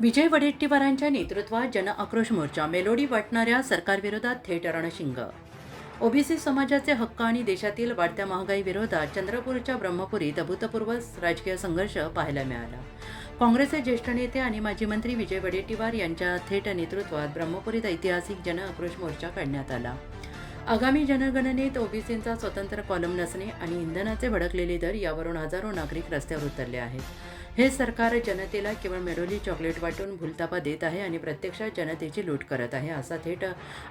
विजय वडेट्टीवारांच्या नेतृत्वात जनआक्रोश मोर्चा, मेलोडी वाटणाऱ्या सरकारविरोधात थेट रणशिंग. ओबीसी समाजाचे हक्क आणि देशातील वाढत्या महागाई विरोधात चंद्रपूरच्या ब्रह्मपुरीत अभूतपूर्व राजकीय संघर्ष पाहायला मिळाला. काँग्रेसचे ज्येष्ठ नेते आणि माजी मंत्री विजय वडेट्टीवार यांच्या थेट नेतृत्वात ब्रह्मपुरीत ऐतिहासिक जनआक्रोश मोर्चा काढण्यात आला. आगामी जनगणनेत ओबीसींचा स्वतंत्र कॉलम नसणे आणि इंधनाचे भडकलेले दर यावरून हजारो नागरिक रस्त्यावर उतरले आहेत. हे सरकार जनतेला केवळ मेलोडी चॉकलेट वाटून भूलथापा देत आहे आणि प्रत्यक्षात जनतेची लूट करत आहे, असा थेट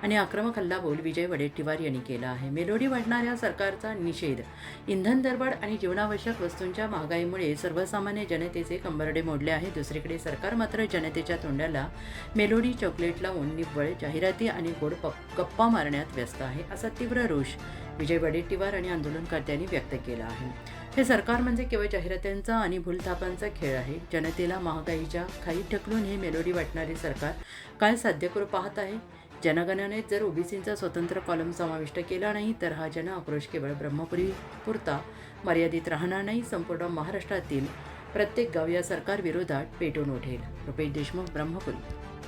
आणि आक्रमक हल्लाबोल विजय वडेट्टीवार यांनी केला आहे. मेलोडी वाटणाऱ्या सरकारचा निषेध. इंधन दरवाढ आणि जीवनावश्यक वस्तूंच्या महागाईमुळे सर्वसामान्य जनतेचे कंबरडे मोडले आहे. दुसरीकडे सरकार मात्र जनतेच्या तोंडाला मेलोडी चॉकलेट लावून निव्वळ जाहिराती आणि गोड गप्पा मारण्यात व्यस्त आहे, असा तीव्र रोष विजय वडेट्टीवार आणि आंदोलनकर्त्यांनी व्यक्त केला आहे. हे सरकार म्हणजे केवळ जाहिरातींचा आणि भूलथापांचा खेळ आहे. जनतेला महागाईच्या खाईत ढकलून हे मेलोडी वाटणारे सरकार काय साध्य करू पाहत आहे? जनगणनेत जर ओबीसींचा स्वतंत्र कॉलम समाविष्ट केला नाही तर हा जनआक्रोश केवळ ब्रह्मपुरी पुरता मर्यादित राहणार नाही. संपूर्ण महाराष्ट्रातील प्रत्येक गाव या सरकारविरोधात पेटून उठेल. रुपेश देशमुख, ब्रह्मपुरी.